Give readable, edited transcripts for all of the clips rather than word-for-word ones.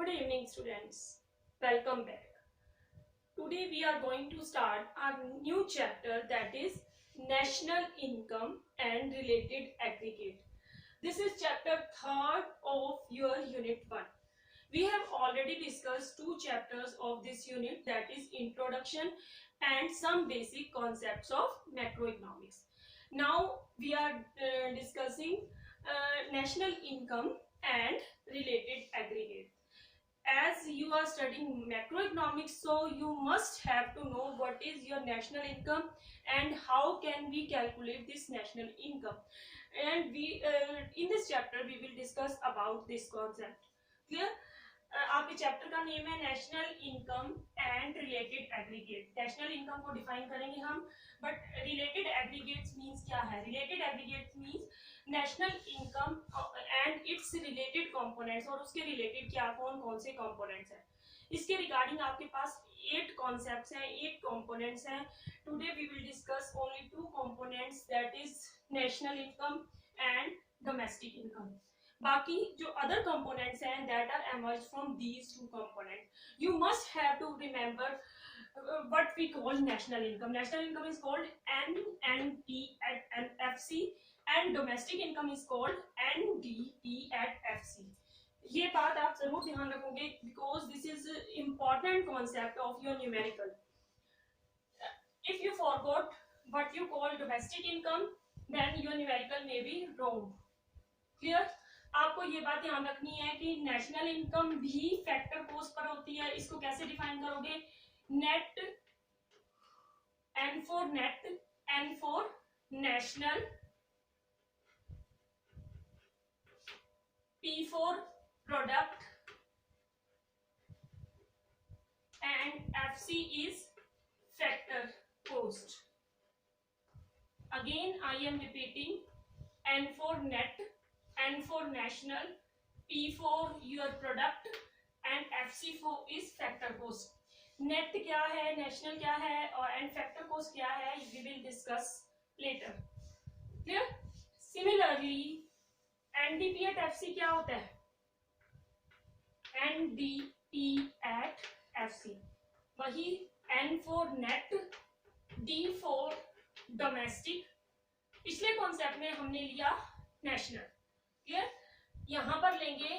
Good evening, students. Welcome back. Today we are going to start our new chapter, that is National Income and Related Aggregate. This is chapter 3rd of your unit 1. We have already discussed 2 chapters of this unit, that is Introduction and some basic concepts of macroeconomics. Now we are discussing national income and related aggregate. As you are studying macroeconomics, so you must have to know what is your national income and how can we calculate this national income. And we in this chapter we will discuss about this concept. Clear? आपके chapter का name है national income and related aggregate. National income को define करेंगे हम, but related aggregates means क्या है? Related aggregates means national income and it's related components, और उसके रिलेटेड क्या कौन कौन से कंपोनेंट्स हैं. इसके रिगार्डिंग आपके पास 8 कॉन्सेप्ट्स हैं, 8 कंपोनेंट्स हैं. Today we will discuss only 2 components, that is national income and domestic income. बाकी जो अदर कंपोनेंट्स हैं that are emerge from these 2 components. You must have to remember what we call national income. National income is called NNP at NFC and domestic income is called NDP at FC. ये बात आप जरूर ध्यान रखोगे because this is important concept of your numerical. If you forgot what you call domestic income, then your numerical may be wrong. Clear? आपको ये बात ध्यान रखनी है कि नेशनल इनकम भी फैक्टर कोस्ट पर होती है. इसको कैसे डिफाइन करोगे? Net, N for net, N for national, P for product, and FC is factor cost. Again I am repeating, N for net, N for national, P for your product and FC for is factor cost. Net क्या है, national क्या है और and factor cost क्या है, we will discuss later. Clear? Similarly NDP at FC क्या होता है? एनडीपी एट एफसी वही N for net, D for domestic. पिछले कॉन्सेप्ट में हमने लिया नेशनल. क्लियर? यहां पर लेंगे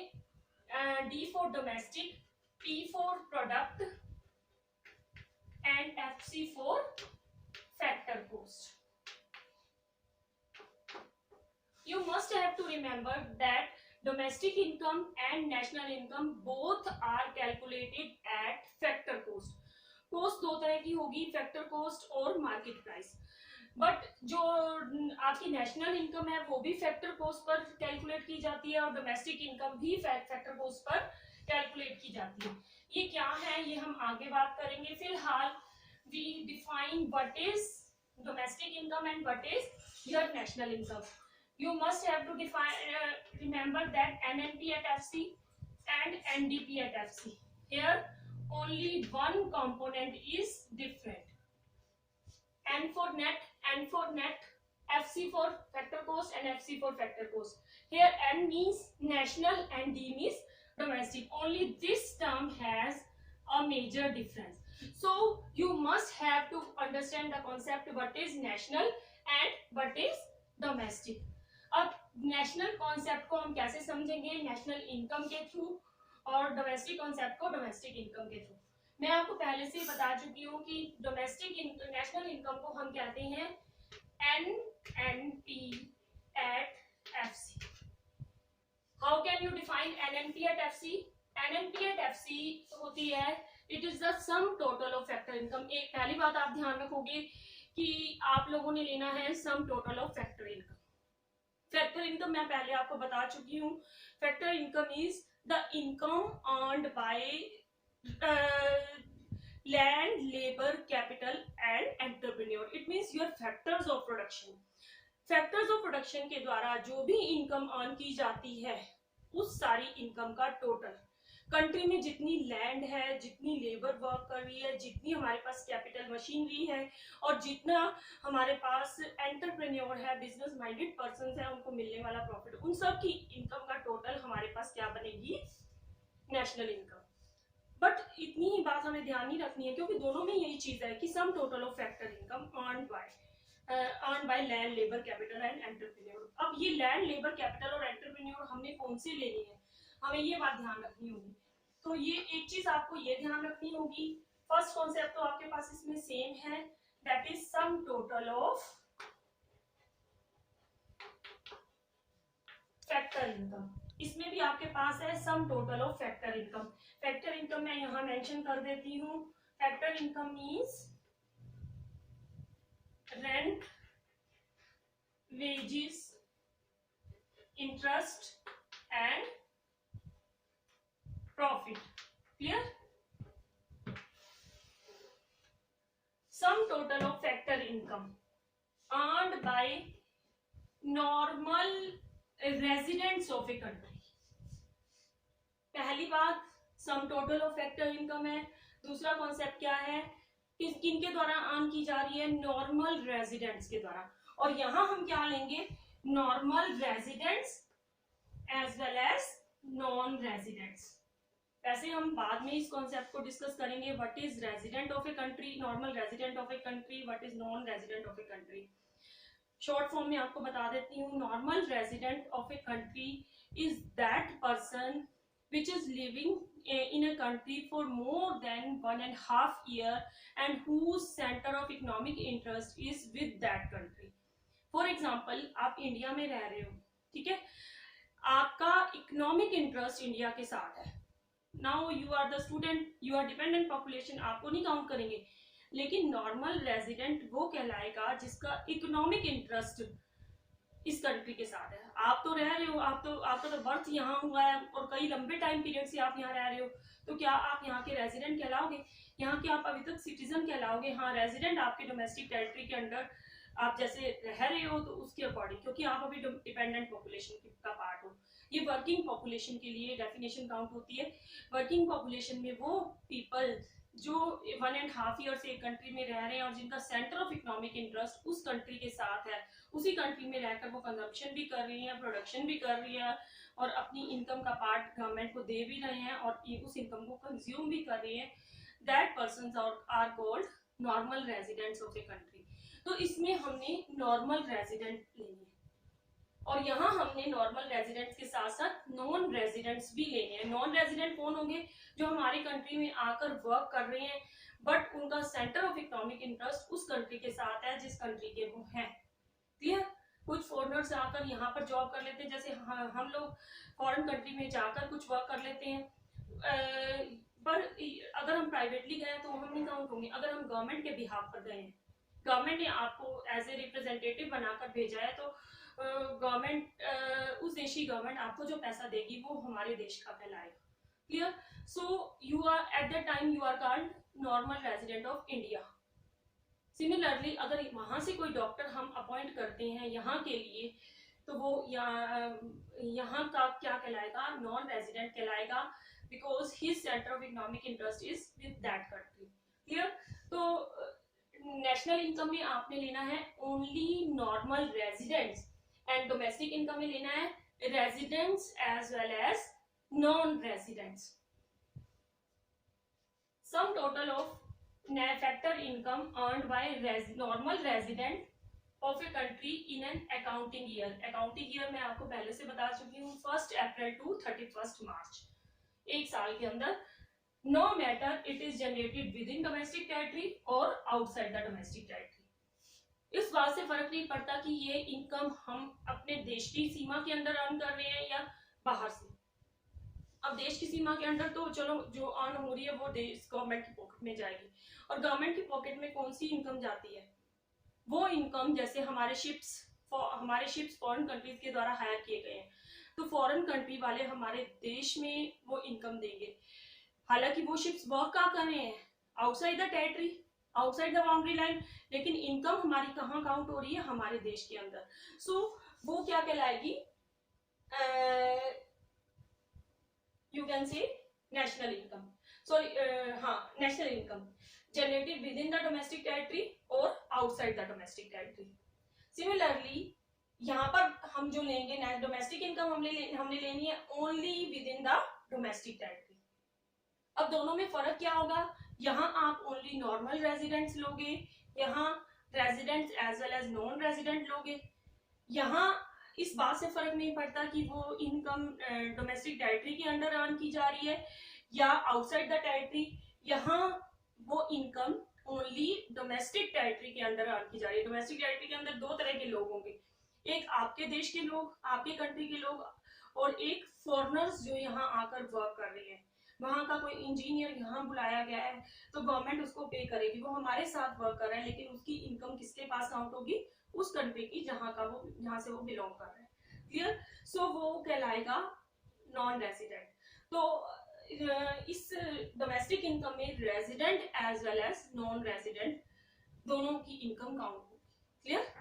D for domestic, P for product and FC for factor cost. You must have to remember that domestic income and national income both are calculated at factor cost. Cost दो तरह की होगी, factor cost और market price. But जो आपकी national income है वो भी फैक्टर कोस्ट पर कैलकुलेट की जाती है और डोमेस्टिक इनकम भी फैक्टर कोस्ट पर कैलकुलेट की जाती है. ये क्या है ये हम आगे बात करेंगे. फिलहाल we define what is domestic income and what is your national income. You must have to define remember that NNP at FC and NDP at FC. Here only one component is different. N for net, N for net, FC for factor cost and FC for factor cost. Here N means national and D means domestic. Only this term has a major difference. So you must have to understand the concept what is national and what is domestic. अब national concept को हम कैसे समझेंगे? National income के through और domestic concept को domestic income के through. मैं आपको पहले से ही बता चुकी हूँ कि डोमेस्टिक नेशनल इनकम को हम कहते हैं NNP at FC. How can you define NNP at FC? NNP at FC होती है it is the some total of factor income. एक पहली बात आप ध्यान रखोगे कि आप लोगों ने लेना है सम total of factor income. Factor income मैं पहले आपको बता चुकी हूँ. Factor income is the income earned by land, labour, capital and entrepreneur. It means your factors of production. Factors of production के द्वारा जो भी इनकम अर्न की जाती है उस सारी इनकम का टोटल. कंट्री में जितनी लैंड है, जितनी लेबर वर्क कर रही है, जितनी हमारे पास कैपिटल मशीनरी है और जितना हमारे पास एंटरप्रेन्योर है, बिजनेस माइंडेड पर्संस है, उनको मिलने वाला प्रॉफिट, उन सब की इनकम का टोटल हमारे पास क्या बनेगी? National income. बट इतनी ही बात हमें ध्यान नहीं रखनी है, क्योंकि दोनों में यही चीज है कि सम total of factor income earn by land, labour, capital and entrepreneur. अब ये लैंड, लेबर, कैपिटल और एंटरप्रेन्योर हमने कौन से लेनी है, हमें ये बात ध्यान रखनी होगी। तो ये एक चीज आपको ये ध्यान रखनी होगी, फर्स्ट कॉन्सेप्ट तो आपके पास इसमें सेम है, that is some total of factor income. इसमें भी आपके पास है सम total of factor income. Factor income मैं यहां मेंशन कर देती हूं, factor income means rent, wages, interest and profit. Clear? Some total of factor income earned by normal residents of a country. पहली बात सम टोटल ऑफ फैक्टर इनकम है, दूसरा concept क्या है, किनके द्वारा अर्न की जा रही है, नॉर्मल रेजिडेंट्स के द्वारा। और यहां हम क्या लेंगे, normal residents as well as non residents. वैसे हम बाद में इस कॉन्सेप्ट को डिस्कस करेंगे, what is resident of a country, normal resident of a country, what is non resident of a country. Short form में आपको बता देती हूँ, normal resident of a country is that person which is living in a country for more than 1.5 year and whose center of economic interest is with that country. For example, आप India में रह रहे हो, ठीक है, आपका economic interest India के साथ है। Now you are the student, you are dependent population, आपको नहीं काउंट करेंगे। लेकिन नॉर्मल रेजिडेंट वो कहलाएगा जिसका इकोनॉमिक इंटरेस्ट इस कंट्री के साथ है। आप तो रह रहे हो, आपका तो बर्थ यहाँ हुआ है और कई लंबे टाइम पीरियड से आप यहाँ रह रहे हो, तो क्या आप यहाँ के रेजिडेंट कहलाओगे, यहाँ के आप अभी तक सिटीजन कहलाओगे? हाँ, रेजिडेंट आपके डोमेस्टिक टेरिटरी के अंडर आप जैसे रह रहे हो तो उसके अकॉर्डिंग, क्योंकि आप अभी डिपेंडेंट पॉपुलेशन का पार्ट हो। ये वर्किंग पॉपुलेशन के लिए डेफिनेशन काउंट होती है। वर्किंग पॉपुलेशन में वो पीपल जो 1.5 ईयर से एक कंट्री में रह रहे हैं और जिनका सेंटर ऑफ इकोनॉमिक इंटरेस्ट उस कंट्री के साथ है, उसी कंट्री में रहकर वो कंजम्पशन भी कर रही है, प्रोडक्शन भी कर रही है और अपनी इनकम का पार्ट गवर्नमेंट को दे भी रहे हैं और उस इनकम को कंज्यूम भी कर रही है, that persons are called normal residents of a country. तो इसमें हमने नॉर्मल रेजिडेंट लेनी है और यहाँ हमने नॉर्मल रेजिडेंट्स के साथ साथ नॉन रेजिडेंट्स भी लेने हैं। नॉन रेजिडेंट कौन होंगे, जो हमारी कंट्री में आकर वर्क कर रहे हैं बट उनका सेंटर ऑफ इकोनॉमिक इंटरेस्ट उस कंट्री के साथ है जिस कंट्री के वो हैं। क्लियर? कुछ फॉरेनर्स आकर यहाँ पर जॉब कर लेते हैं, जैसे हम लोग फॉरेन कंट्री में जाकर कुछ वर्क कर लेते हैं, पर अगर हम प्राइवेटली गए तो हम नहीं काउंट होंगे। अगर हम गवर्नमेंट के बिहाफ पर गए हैं, गवर्नमेंट ने आपको एज ए रिप्रेजेंटेटिव बनाकर भेजा है, तो गवर्नमेंट उस देश की गवर्नमेंट आपको जो पैसा देगी वो हमारे देश का कहलाएगा। Clear? So you are at that time you are called normal resident of India. Similarly अगर वहां से कोई डॉक्टर हम अपॉइंट करते हैं यहाँ के लिए, तो वो यहाँ का क्या कहलाएगा, नॉन रेजिडेंट कहलाएगा, because his centre of economic interest is with that country. Clear? तो नेशनल इनकम में आपने लेना है only normal residents and domestic income में लेना है residents as well as non residents. Sum total of factor income earned by normal resident of a country in an accounting year. Accounting year मैं आपको पहले से बता चुकी हूँ, 1 अप्रैल टू 31 मार्च, एक साल के अंदर, no matter it is generated within domestic territory और आउटसाइड द डोमेस्टिक टेरिटरी। इस बात से फर्क नहीं पड़ता कि ये इनकम हम अपने देश की सीमा के अंदर अर्न कर रहे हैं या बाहर से। अब देश की सीमा के अंदर तो चलो जो अर्न हो रही है वो देश गवर्नमेंट की पॉकेट में जाएगी, और गवर्नमेंट की पॉकेट में कौन सी इनकम जाती है, वो इनकम जैसे हमारे शिप्स फॉरेन कंट्रीज के द्वारा हायर किए गए हैं, तो फॉरेन कंट्री वाले हमारे देश में वो इनकम देंगे। हालांकि वो शिप्स वर्क क्या कर रहे हैं, outside the territory, outside the boundary line, लेकिन इनकम हमारी कहाँ काउंट हो रही है, हमारे देश के अंदर। सो वो क्या कहलाएगी, you can say national income, sorry national income generated within the domestic territory और outside the domestic territory. Similarly यहाँ पर हम जो लेंगे डोमेस्टिक इनकम हमने लेनी है only with in the domestic territory. अब दोनों में फर्क क्या होगा, यहाँ आप ओनली नॉर्मल रेजिडेंट्स लोगे, यहाँ residents as well as non resident लोगे। यहाँ इस बात से फर्क नहीं पड़ता कि वो इनकम डोमेस्टिक टेरिटरी के अंडर अर्न की जा रही है या आउटसाइड द टेरिटरी, यहाँ वो इनकम ओनली डोमेस्टिक टेरिटरी के अंडर अर्न की जा रही है। डोमेस्टिक टेरिटरी के अंदर दो तरह के लोग होंगे, एक आपके देश के लोग, आपके कंट्री के लोग, और एक फॉरेनर्स जो यहाँ आकर वर्क कर रहे हैं। वहां का कोई इंजीनियर यहाँ बुलाया गया है तो गवर्नमेंट उसको पे करेगी, वो हमारे साथ वर्क कर रहा है, लेकिन उसकी इनकम किसके पास काउंट होगी, उस कंट्री की जहां से वो बिलोंग कर रहा है। क्लियर? सो वो कहलाएगा नॉन रेजिडेंट। तो इस डोमेस्टिक इनकम में resident as well as non resident दोनों की इनकम काउंट होगी। क्लियर?